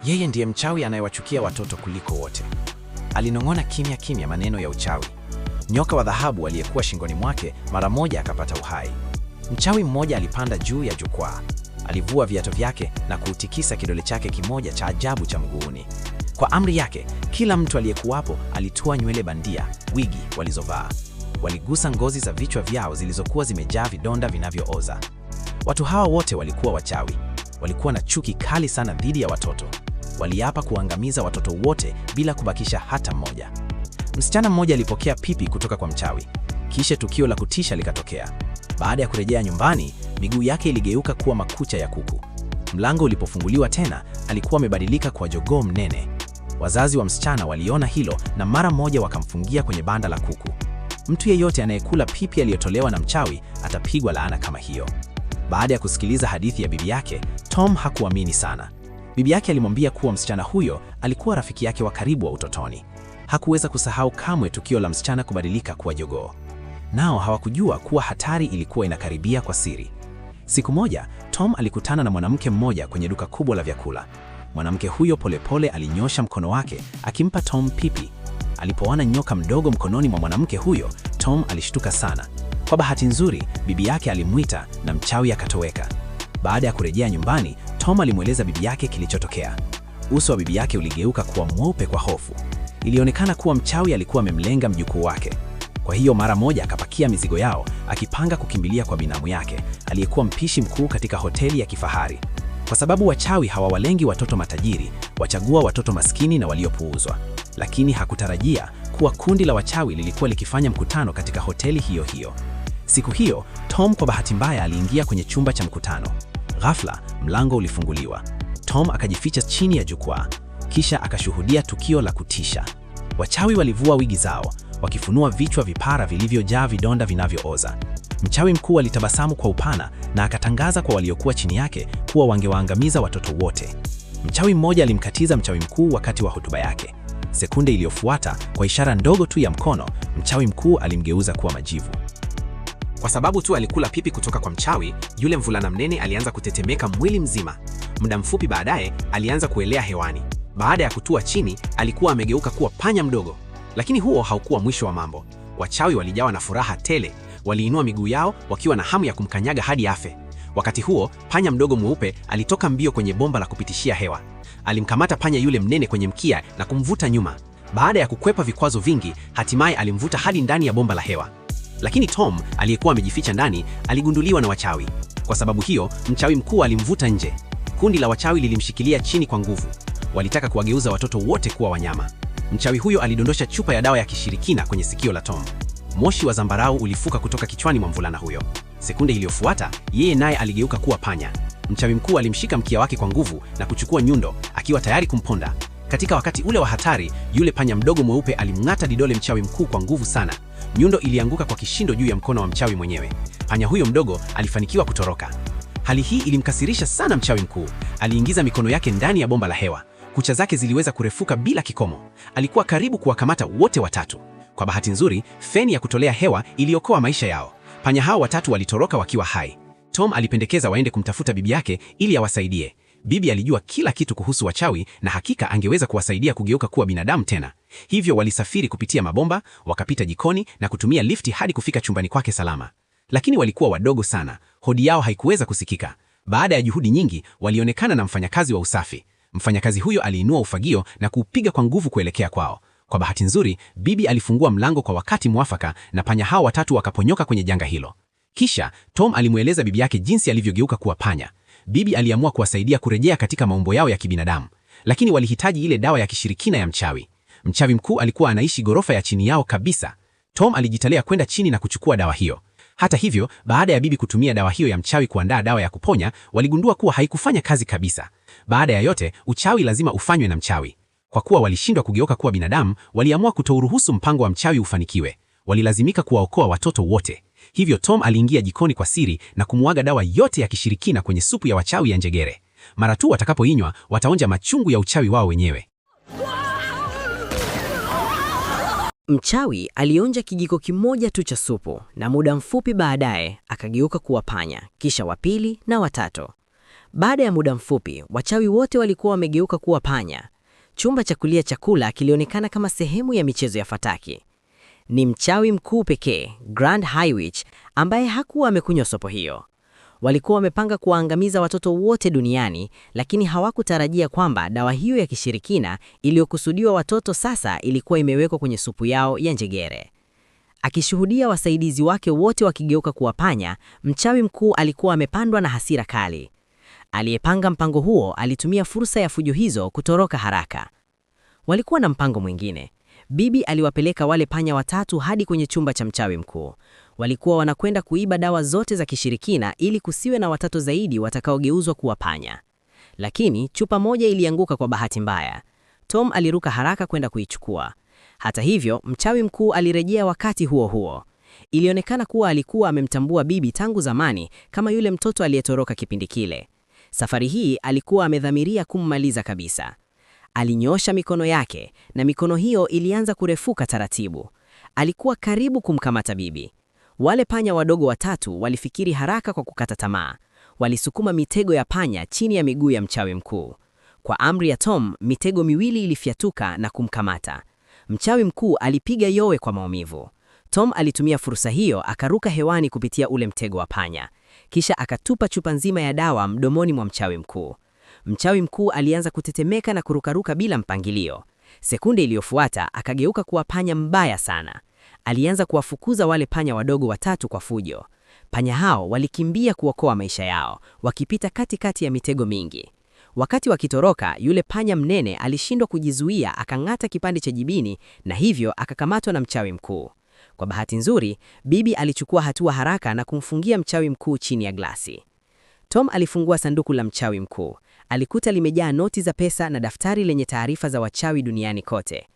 Yeye ndiye mchawi anayewachukia watoto kuliko wote. Alinong'ona kimya kimya maneno ya uchawi. Nyoka wa dhahabu aliyekuwa shingoni mwake mara moja akapata uhai. Mchawi mmoja alipanda juu ya jukwaa. Alivua viatu vyake na kuutikisa kidole chake kimoja cha ajabu cha mguuni. Kwa amri yake, kila mtu aliyekuwapo alitua nywele bandia, wigi walizovaa. Waligusa ngozi za vichwa vyao zilizokuwa zimejaa vidonda vinavyooza. Watu hawa wote walikuwa wachawi. Walikuwa na chuki kali sana dhidi ya watoto. Waliapa kuangamiza watoto wote bila kubakisha hata mmoja. Msichana mmoja alipokea pipi kutoka kwa mchawi. Kisha tukio la kutisha likatokea. Baada ya kurejea nyumbani, miguu yake iligeuka kuwa makucha ya kuku. Mlango ulipofunguliwa tena, alikuwa amebadilika kwa jogoo mnene. Wazazi wa msichana waliona hilo na mara moja wakamfungia kwenye banda la kuku. Mtu yeyote anayekula pipi aliyotolewa na mchawi atapigwa laana kama hiyo. Baada ya kusikiliza hadithi ya bibi yake, Tom hakuamini sana. Bibi yake alimwambia kuwa msichana huyo alikuwa rafiki yake wa karibu wa utotoni. Hakuweza kusahau kamwe tukio la msichana kubadilika kuwa jogoo. Nao hawakujua kuwa hatari ilikuwa inakaribia kwa siri. Siku moja, Tom alikutana na mwanamke mmoja kwenye duka kubwa la vyakula. Mwanamke huyo polepole alinyosha mkono wake akimpa Tom pipi. Alipoona nyoka mdogo mkononi mwa mwanamke huyo, Tom alishtuka sana. Kwa bahati nzuri, bibi yake alimwita na mchawi akatoweka. Baada ya kurejea nyumbani, Tom alimweleza bibi yake kilichotokea. Uso wa bibi yake uligeuka kuwa mweupe kwa hofu. Ilionekana kuwa mchawi alikuwa amemlenga mjukuu wake. Kwa hiyo mara moja akapakia mizigo yao, akipanga kukimbilia kwa binamu yake, aliyekuwa mpishi mkuu katika hoteli ya kifahari. Kwa sababu wachawi hawawalengi watoto matajiri, wachagua watoto maskini na waliopuuzwa. Lakini hakutarajia kuwa kundi la wachawi lilikuwa likifanya mkutano katika hoteli hiyo hiyo. Siku hiyo, Tom kwa bahati mbaya aliingia kwenye chumba cha mkutano. Ghafla, mlango ulifunguliwa. Tom akajificha chini ya jukwaa. Kisha akashuhudia tukio la kutisha. Wachawi walivua wigi zao, wakifunua vichwa vipara vilivyojaa vidonda vinavyooza. Mchawi mkuu alitabasamu kwa upana na akatangaza kwa waliokuwa chini yake kuwa wangewaangamiza watoto wote. Mchawi mmoja alimkatiza mchawi mkuu wakati wa hotuba yake. Sekunde iliyofuata, kwa ishara ndogo tu ya mkono, mchawi mkuu alimgeuza kuwa majivu. Kwa sababu tu alikula pipi kutoka kwa mchawi, yule mvulana mnene alianza kutetemeka mwili mzima. Muda mfupi baadaye, alianza kuelea hewani. Baada ya kutua chini, alikuwa amegeuka kuwa panya mdogo. Lakini huo haukuwa mwisho wa mambo. Wachawi walijawa na furaha tele. Waliinua miguu yao wakiwa na hamu ya kumkanyaga hadi afe. Wakati huo, panya mdogo mweupe alitoka mbio kwenye bomba la kupitishia hewa. Alimkamata panya yule mnene kwenye mkia na kumvuta nyuma. Baada ya kukwepa vikwazo vingi, hatimaye alimvuta hadi ndani ya bomba la hewa. Lakini Tom, aliyekuwa amejificha ndani, aligunduliwa na wachawi. Kwa sababu hiyo, mchawi mkuu alimvuta nje. Kundi la wachawi lilimshikilia chini kwa nguvu. Walitaka kuwageuza watoto wote kuwa wanyama. Mchawi huyo alidondosha chupa ya dawa ya kishirikina kwenye sikio la Tom. Moshi wa zambarau ulifuka kutoka kichwani mwa mvulana huyo. Sekunde iliyofuata, yeye naye aligeuka kuwa panya. Mchawi mkuu alimshika mkia wake kwa nguvu na kuchukua nyundo, akiwa tayari kumponda. Katika wakati ule wa hatari, yule panya mdogo mweupe alimng'ata didole mchawi mkuu kwa nguvu sana. Nyundo ilianguka kwa kishindo juu ya mkono wa mchawi mwenyewe. Panya huyo mdogo alifanikiwa kutoroka. Hali hii ilimkasirisha sana mchawi mkuu. Aliingiza mikono yake ndani ya bomba la hewa. Kucha zake ziliweza kurefuka bila kikomo. Alikuwa karibu kuwakamata wote watatu. Kwa bahati nzuri, feni ya kutolea hewa iliokoa maisha yao. Panya hao watatu walitoroka wakiwa hai. Tom alipendekeza waende kumtafuta bibi yake ili awasaidie. Bibi alijua kila kitu kuhusu wachawi na hakika angeweza kuwasaidia kugeuka kuwa binadamu tena. Hivyo walisafiri kupitia mabomba, wakapita jikoni na kutumia lifti hadi kufika chumbani kwake salama. Lakini walikuwa wadogo sana, hodi yao haikuweza kusikika. Baada ya juhudi nyingi, walionekana na mfanyakazi wa usafi. Mfanyakazi huyo aliinua ufagio na kuupiga kwa nguvu kuelekea kwao. Kwa bahati nzuri, bibi alifungua mlango kwa wakati mwafaka na panya hao watatu wakaponyoka kwenye janga hilo. Kisha, Tom alimweleza bibi yake jinsi alivyogeuka kuwa panya. Bibi aliamua kuwasaidia kurejea katika maumbo yao ya kibinadamu, lakini walihitaji ile dawa ya kishirikina ya mchawi. Mchawi mkuu alikuwa anaishi ghorofa ya chini yao kabisa. Tom alijitolea kwenda chini na kuchukua dawa hiyo. Hata hivyo, baada ya bibi kutumia dawa hiyo ya mchawi kuandaa dawa ya kuponya, waligundua kuwa haikufanya kazi kabisa. Baada ya yote, uchawi lazima ufanywe na mchawi. Kwa kuwa walishindwa kugeuka kuwa binadamu, waliamua kutouruhusu mpango wa mchawi ufanikiwe. Walilazimika kuwaokoa watoto wote. Hivyo Tom aliingia jikoni kwa siri na kumwaga dawa yote ya kishirikina kwenye supu ya wachawi ya njegere. Mara tu watakapoinywa, wataonja machungu ya uchawi wao wenyewe. Mchawi alionja kijiko kimoja tu cha supu na muda mfupi baadaye akageuka kuwa panya, kisha wa pili na watatu. Baada ya muda mfupi, wachawi wote walikuwa wamegeuka kuwa panya. Chumba cha kulia chakula kilionekana kama sehemu ya michezo ya fataki. Ni mchawi mkuu pekee, Grand High Witch, ambaye hakuwa amekunywa sopo hiyo. Walikuwa wamepanga kuwaangamiza watoto wote duniani, lakini hawakutarajia kwamba dawa hiyo ya kishirikina iliyokusudiwa watoto sasa ilikuwa imewekwa kwenye supu yao ya njegere. Akishuhudia wasaidizi wake wote wakigeuka kuwa panya, mchawi mkuu alikuwa amepandwa na hasira kali. Aliyepanga mpango huo alitumia fursa ya fujo hizo kutoroka haraka. Walikuwa na mpango mwingine. Bibi aliwapeleka wale panya watatu hadi kwenye chumba cha mchawi mkuu. Walikuwa wanakwenda kuiba dawa zote za kishirikina ili kusiwe na watoto zaidi watakaogeuzwa kuwa panya. Lakini chupa moja ilianguka kwa bahati mbaya. Tom aliruka haraka kwenda kuichukua. Hata hivyo, mchawi mkuu alirejea wakati huo huo. Ilionekana kuwa alikuwa amemtambua bibi tangu zamani kama yule mtoto aliyetoroka kipindi kile. Safari hii alikuwa amedhamiria kummaliza kabisa. Alinyoosha mikono yake na mikono hiyo ilianza kurefuka taratibu. Alikuwa karibu kumkamata bibi. Wale panya wadogo watatu walifikiri haraka kwa kukata tamaa. Walisukuma mitego ya panya chini ya miguu ya mchawi mkuu. Kwa amri ya Tom, mitego miwili ilifyatuka na kumkamata. Mchawi mkuu alipiga yowe kwa maumivu. Tom alitumia fursa hiyo akaruka hewani kupitia ule mtego wa panya. Kisha akatupa chupa nzima ya dawa mdomoni mwa mchawi mkuu. Mchawi mkuu alianza kutetemeka na kurukaruka bila mpangilio. Sekunde iliyofuata akageuka kuwa panya mbaya sana. Alianza kuwafukuza wale panya wadogo watatu kwa fujo. Panya hao walikimbia kuokoa maisha yao, wakipita katikati ya mitego mingi. Wakati wakitoroka, yule panya mnene alishindwa kujizuia, akang'ata kipande cha jibini na hivyo akakamatwa na mchawi mkuu. Kwa bahati nzuri, bibi alichukua hatua haraka na kumfungia mchawi mkuu chini ya glasi. Tom alifungua sanduku la mchawi mkuu. Alikuta limejaa noti za pesa na daftari lenye taarifa za wachawi duniani kote.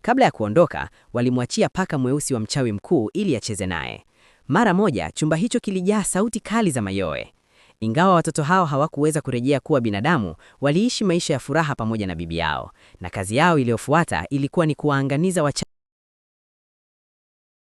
Kabla ya kuondoka, walimwachia paka mweusi wa mchawi mkuu ili acheze naye. Mara moja, chumba hicho kilijaa sauti kali za mayowe. Ingawa watoto hao hawakuweza kurejea kuwa binadamu, waliishi maisha ya furaha pamoja na bibi yao, na kazi yao iliyofuata ilikuwa ni kuwaangamiza wachawi.